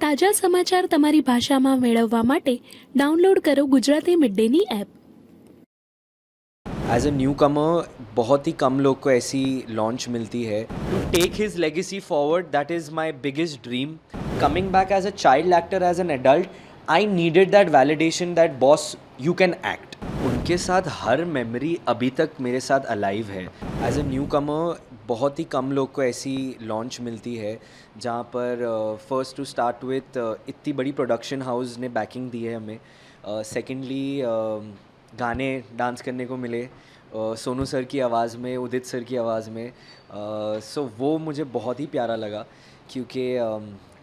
તાજા સમાચાર તમારી ભાષામાં મેળવવા માટે ડાઉનલોડ કરો ગુજરાતી મિડ ડેની app. As a newcomer बहुत ही कम लोग को ऐसी लॉन्च मिलती है. To take his legacy forward, that is my biggest dream. Coming back as a child actor, as an adult, I needed that validation that boss you can act. उनके साथ हर मेमोरी अभी तक मेरे साथ अलाइव है. As a newcomer बहुत ही कम लोग को ऐसी लॉन्च मिलती है जहाँ पर फर्स्ट टू स्टार्ट विथ इतनी बड़ी प्रोडक्शन हाउस ने बैकिंग दी है हमें. सेकेंडली गाने डांस करने को मिले सोनू सर की आवाज़ में, उदित सर की आवाज़ में. सो वो मुझे बहुत ही प्यारा लगा क्योंकि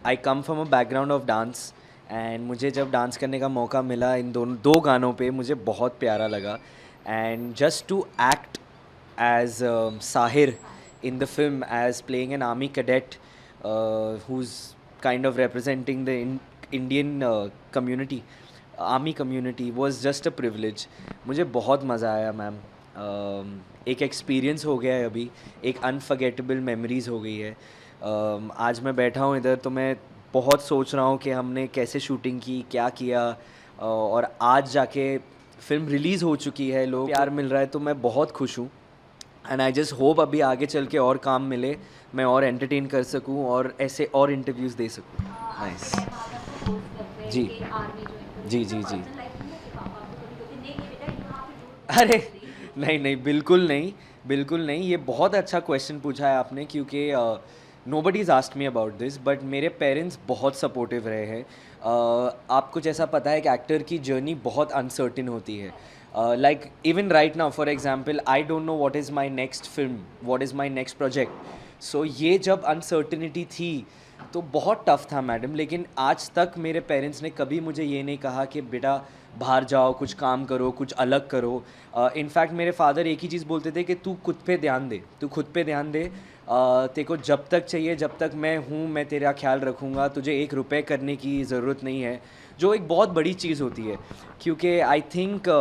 I come from a background of dance and मुझे जब डांस करने का मौका मिला इन दो गानों पे मुझे बहुत प्यारा लगा. And just to act as Sahir in the film, as playing an army cadet who's kind of representing the Indian community, army community, was just a privilege. मुझे बहुत मज़ा आया मैम. एक एक्सपीरियंस हो गया है अभी, एक अनफर्गेटेबल मेमोरीज़ हो गई है. आज मैं बैठा हूँ इधर तो मैं बहुत सोच रहा हूँ कि हमने कैसे शूटिंग की, क्या किया, और आज जाके फिल्म रिलीज़ हो चुकी है, लोग प्यार मिल रहा है तो मैं बहुत खुश हूँ. एंड आई जस्ट होप अभी आगे चल के और काम मिले, मैं और एंटरटेन कर सकूं और ऐसे और इंटरव्यूज़ दे सकूं. नाइस. जी जी जी जी. अरे नहीं नहीं, बिल्कुल नहीं, बिल्कुल नहीं. ये बहुत अच्छा क्वेश्चन पूछा है आपने क्योंकि nobody is asked me about this, but मेरे पेरेंट्स बहुत सपोर्टिव रहे हैं. आपको जैसा पता है कि एक्टर की जर्नी बहुत अनसर्टिन होती है. Like even right now, for example, I don't know what is my next film, what is my next project. So ये जब uncertainty थी तो बहुत टफ था मैडम. लेकिन आज तक मेरे पेरेंट्स ने कभी मुझे ये नहीं कहा कि बेटा बाहर जाओ, कुछ काम करो, कुछ अलग करो. इनफैक्ट मेरे फादर एक ही चीज़ बोलते थे कि तू खुद पे ध्यान दे, तू खुद पे ध्यान दे. तेरे को जब तक चाहिए, जब तक मैं हूँ, मैं तेरा ख्याल रखूँगा. तुझे 1 रुपये करने की ज़रूरत नहीं है, जो एक बहुत बड़ी चीज़ होती है. क्योंकि आई थिंक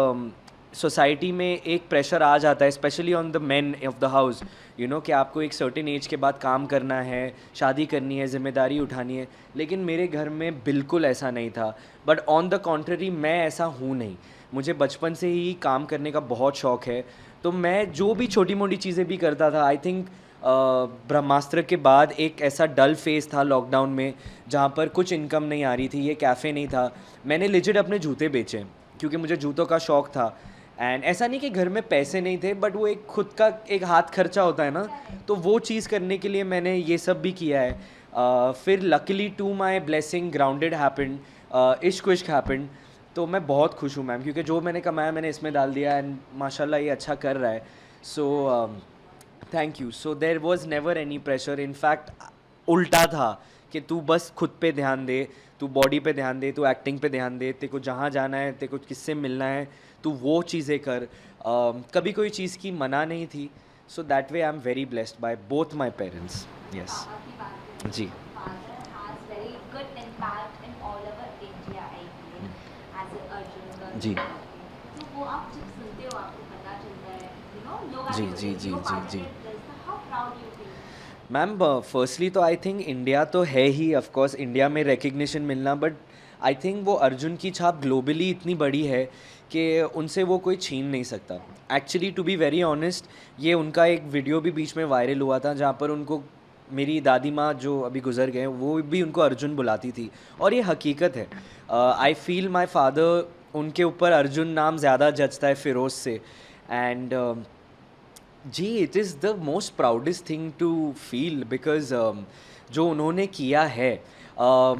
सोसाइटी में एक प्रेशर आ जाता है, specially on the main of the house, you know, कि आपको एक सर्टेन एज के बाद काम करना है, शादी करनी है, जिम्मेदारी उठानी है. लेकिन मेरे घर में बिल्कुल ऐसा नहीं था. बट ऑन द कॉन्ट्ररी मैं ऐसा हूँ नहीं. मुझे बचपन से ही काम करने का बहुत शौक़ है. तो मैं जो भी छोटी मोटी चीज़ें भी करता था, आई थिंक ब्रह्मास्त्र के बाद एक ऐसा डल फेस था लॉकडाउन में जहाँ पर कुछ इनकम नहीं आ रही थी, ये कैफ़े नहीं था. मैंने लिजिट अपने जूते बेचे क्योंकि मुझे जूतों का शौक़ था. एंड ऐसा नहीं कि घर में पैसे नहीं थे, बट वो एक खुद का एक हाथ खर्चा होता है ना, तो वो चीज़ करने के लिए मैंने ये सब भी किया है. फिर luckily to my blessing grounded happened, Ishq Vishk happened. तो मैं बहुत खुश हूँ मैम क्योंकि जो मैंने कमाया मैंने इसमें डाल दिया एंड माशाल्लाह ये अच्छा कर रहा है. So thank you. So there was never any pressure. In fact उल्टा था कि तू बस खुद पे ध्यान दे, तू बॉडी पे ध्यान दे, तू एक्टिंग पे ध्यान दे, तेरे को जहाँ जाना है, तेरे को किससे मिलना है, तू वो चीज़ें कर. कभी कोई चीज़ की मना नहीं थी. So that way I am very blessed by both my parents. Yes जी. जी जी जी जी जी जी. मैम फर्स्टली तो आई थिंक इंडिया तो है ही, ऑफ कोर्स इंडिया में रिकग्निशन मिलना, बट आई थिंक वो अर्जुन की छाप ग्लोबली इतनी बड़ी है कि उनसे वो कोई छीन नहीं सकता. Actually to be very honest, ये उनका एक वीडियो भी बीच में वायरल हुआ था जहाँ पर उनको मेरी दादी माँ जो अभी गुजर गए वो भी उनको अर्जुन बुलाती थी, और ये हकीकत है. आई फील माई फादर, उनके ऊपर अर्जुन नाम ज़्यादा जचता है फ़िरोज़ से. एंड जी, it is the most proudest thing to feel because जो उन्होंने किया है.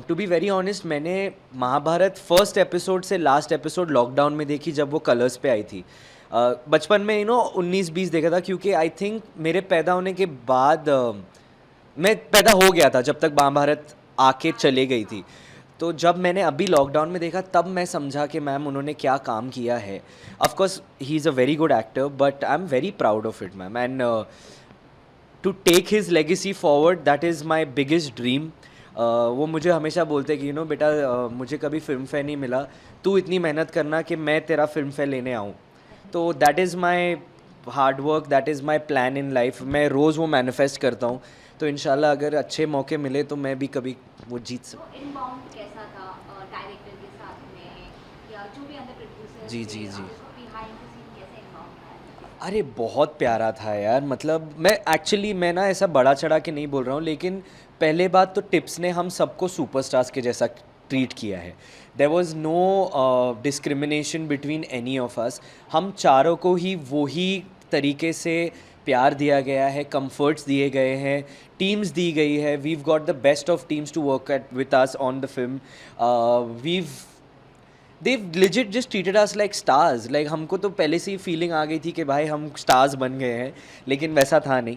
टू बी वेरी ऑनेस्ट, मैंने महाभारत फर्स्ट एपिसोड से लास्ट एपिसोड लॉकडाउन में देखी जब वो कलर्स पे आई थी. बचपन में 19-20 देखा था क्योंकि आई थिंक मेरे पैदा होने के बाद मैं पैदा हो गया था जब तक महाभारत आके चले गई थी. तो जब मैंने अभी लॉकडाउन में देखा तब मैं समझा कि मैम उन्होंने क्या काम किया है. Of course he is a very good actor, but I am very proud of it ma'am. And to take his legacy forward, that is my biggest dream. वो मुझे हमेशा बोलते हैं कि बेटा मुझे कभी फिल्म फेयर नहीं मिला, तू इतनी मेहनत करना कि मैं तेरा फिल्म फेयर लेने आऊँ. तो that is my hard work, that is my plan in life. मैं रोज़ वो मैनिफेस्ट करता हूँ. तो इंशाल्लाह अगर अच्छे मौके मिले तो मैं भी कभी वो जीत सकूँ। तो इनबाउंड कैसा था डायरेक्टर के साथ में, या जो भी अंदर प्रोड्यूसर जी, थे, जी, जी। उसको बिहाइंड द सीन कैसे इनबाउंड था? अरे बहुत प्यारा था यार, मतलब मैं ना ऐसा बड़ा चढ़ा के नहीं बोल रहा हूँ, लेकिन पहले बात तो टिप्स ने हम सबको सुपरस्टार्स के जैसा ट्रीट किया है। There was no discrimination between any of us. हम चारों को ही वही तरीके से प्यार दिया गया है, कंफर्ट्स दिए गए हैं, टीम्स दी गई है। We've got the best of teams to work at with us on the film. We've They've legit just treated us like stars. Like हमको तो पहले से ही फीलिंग आ गई थी कि भाई हम स्टार्स बन गए हैं, लेकिन वैसा था नहीं।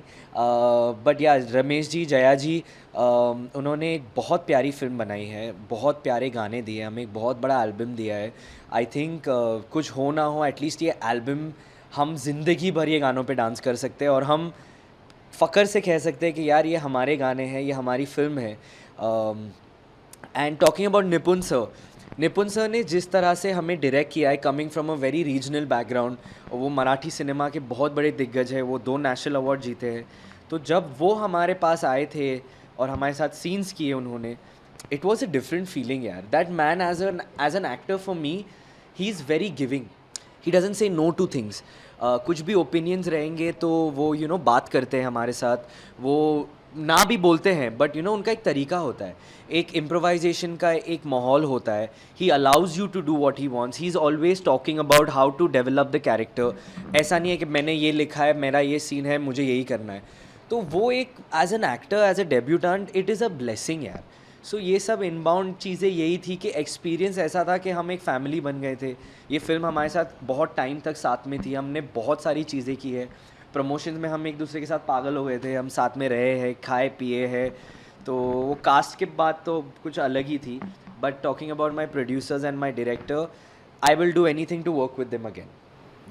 बट या रमेश जी, जया जी, उन्होंने एक बहुत प्यारी फिल्म बनाई है, बहुत प्यारे गाने दिए, हमें एक बहुत बड़ा एल्बम दिया है। आई थिंक कुछ हो ना हो, एटलीस्ट ये एल्बम हम ज़िंदगी भर ये गानों पे डांस कर सकते हैं और हम फ़ख्र से कह सकते हैं कि यार ये हमारे गाने हैं, ये हमारी फिल्म है। एंड टॉकिंग अबाउट निपुण सर ने जिस तरह से हमें डायरेक्ट किया है, coming from a very regional background, वो मराठी सिनेमा के बहुत बड़े दिग्गज हैं, वो 2 नेशनल अवार्ड जीते हैं। तो जब वो हमारे पास आए थे और हमारे साथ सीन्स किए उन्होंने, it was a different feeling यार। That man as an actor for me, he is very giving, he doesn't say no to things. कुछ भी ओपिनियंस रहेंगे तो वो बात करते हैं हमारे साथ, वो ना भी बोलते हैं, बट उनका एक तरीका होता है, एक इम्प्रोवाइजेशन का एक माहौल होता है। He allows you to do what he wants, he is always talking about how to develop the character. ऐसा नहीं है कि मैंने ये लिखा है, मेरा ये सीन है, मुझे यही करना है। तो वो एक as an actor, as a debutante, it is a blessing यार। सो ये सब इनबाउंड चीज़ें यही थी कि एक्सपीरियंस ऐसा था कि हम एक फ़ैमिली बन गए थे। ये फ़िल्म हमारे साथ बहुत टाइम तक साथ में थी, हमने बहुत सारी चीज़ें की है। प्रमोशंस में हम एक दूसरे के साथ पागल हो गए थे, हम साथ में रहे हैं, खाए पिए हैं। तो वो कास्ट के बाद तो कुछ अलग ही थी। But talking about my producers and my director, I will do anything to work with them again.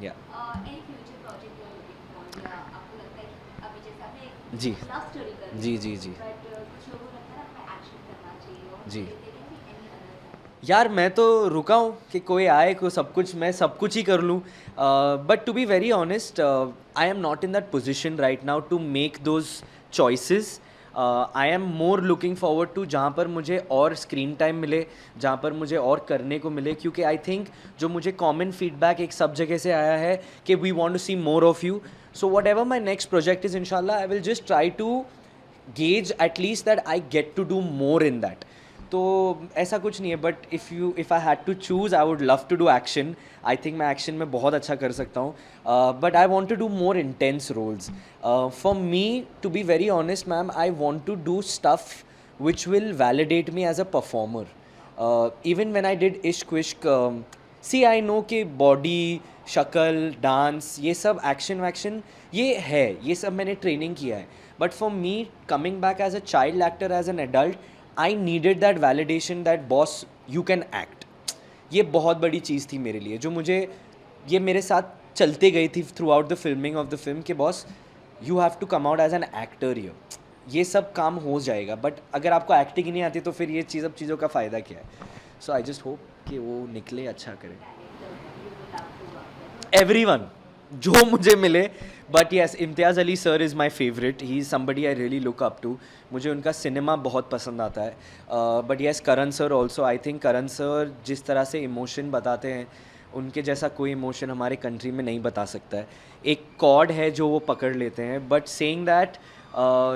या any future project you are looking for, या आपको लगता है कि अभी जैसे आपने जी लव स्टोरी कर रहे जी हो, जी जी बट कुछ लोगों को लगता है ना हमें एक्शन करना चाहिए, और जी। Any other? यार मैं तो रुका हूँ कि कोई आए, को सब कुछ मैं सब कुछ ही कर लूँ। But to be very honest, I am not in that position right now to make those choices. I am more looking forward to जहाँ पर मुझे और स्क्रीन टाइम मिले, जहाँ पर मुझे और करने को मिले, क्योंकि आई थिंक जो मुझे कॉमन फीडबैक एक सब जगह से आया है कि we want to see more of you. So whatever my next project is, इंशाल्लाह I will just try to gauge at least that I get to do more in that. तो ऐसा कुछ नहीं है, but if I had to choose, I would love to do action. I think मैं action में बहुत अच्छा कर सकता हूँ, but I want to do more intense roles. For me, to be very honest ma'am, I want to do stuff which will validate me as a performer. Even when I did Ishq Vishk, see I know कि body, शक्ल, dance, ये सब action वैक्शन ये है, ये सब मैंने training किया है। But for me, coming back as a child actor, as an adult, I needed that validation that boss you can act. ये बहुत बड़ी चीज़ थी मेरे लिए, जो मुझे ये मेरे साथ चलते गई थी throughout the filming of the film कि boss you have to come out as an actor here. ये सब काम हो जाएगा, बट अगर आपको एक्टिंग ही नहीं आती तो फिर ये सब चीज़ों का फ़ायदा क्या है। सो आई जस्ट होप कि वो निकले, अच्छा करे। एवरीवन जो मुझे मिले, but yes, Imtiaz Ali sir is my favourite, he is somebody I really look up to. मुझे उनका सिनेमा बहुत पसंद आता है। But yes, Karan sir also, I think Karan sir जिस तरह से इमोशन बताते हैं, उनके जैसा कोई इमोशन हमारे कंट्री में नहीं बता सकता है। एक कॉर्ड है जो वो पकड़ लेते हैं। बट सेइंग दैट,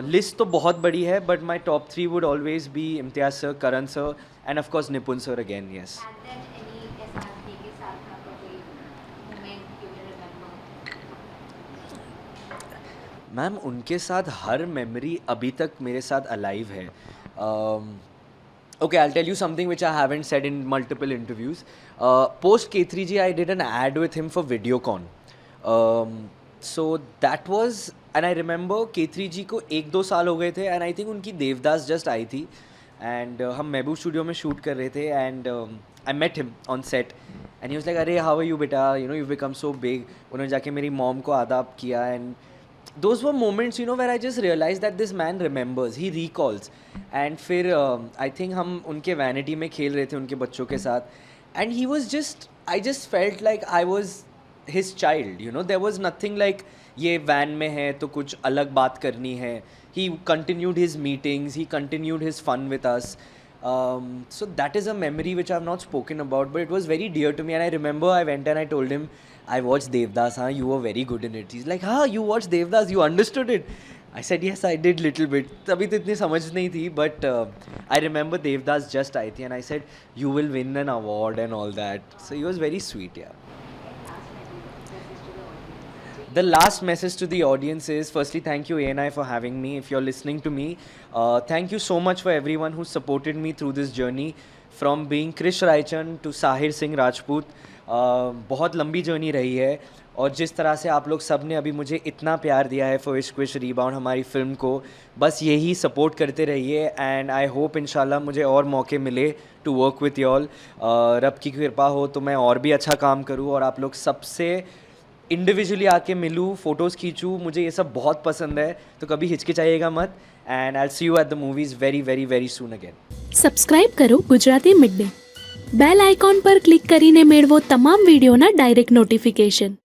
लिस्ट तो बहुत बड़ी है, but my top 3 would always be Imtiaz sir, Karan sir, and of course Nipun sir again. Yes. And then any SRK के साथ आपका कोई moment you will remember? Ma'am उनके साथ हर मेमोरी अभी तक मेरे साथ अलाइव है। Okay, I tell you something which I haven't said in multiple interviews. Post K3G I did an ad with him for Videocon. So that was, and I remember K3G को 1-2 साल हो गए थे, एंड आई थिंक उनकी Devdas just I थी, and हम महबूब studio में shoot कर रहे थे, and I met him on set, and he was like, अरे हाउ आर यू बेटा, यू बिकम सो बिग। उन्होंने जाके मेरी मॉम को आदाब किया, and those were moments where I just realized that this man remembers, he recalls. And फिर I think हम उनके vanity में खेल रहे थे उनके बच्चों के साथ, and he was just, I just felt like I was his child, there was nothing like ये वैन में है तो कुछ अलग बात करनी है, he continued his meetings, he continued his fun with us. So that is a memory which I've not spoken about, but it was very dear to me. And I remember I went and I told him, I watched Devdas, huh? You were very good in it. He's like, हाँ, you watched Devdas, you understood it. I said, yes, I did little bit. तभी तो इतनी समझ नहीं थी, but I remember Devdas just आई थी, and I said, you will win an award and all that. So he was very sweet, yeah. The last message to the audience is, firstly, thank you ANI for having me. If you're listening to me, thank you so much for everyone who supported me through this journey, from being Krish Raichan to Sahir Singh Rajput. बहुत लंबी journey रही है, और जिस तरह से आप लोग सब ने अभी मुझे इतना प्यार दिया है फॉर इश्क विश रीबाउंड हमारी फ़िल्म को, बस यही सपोर्ट करते रहिए. एंड आई होप इंशाल्लाह मुझे और मौके मिले टू वर्क विथ यॉल. रब की कृपा हो तो मैं और भी अच्छा काम करूँ और आप लोग सबसे इंडिविजुअली आके मिलूँ, फ़ोटोज़ खींचूँ. मुझे ये सब बहुत पसंद है, तो कभी हिचकिचाइएगा मत. And I see you at the movies very very very soon again. Subscribe કરો Gujarati mid day. Bell icon પર ક્લિક કરીને મેળવો તમામ વિડીયોના ડાયરેક્ટ નોટિફિકેશન.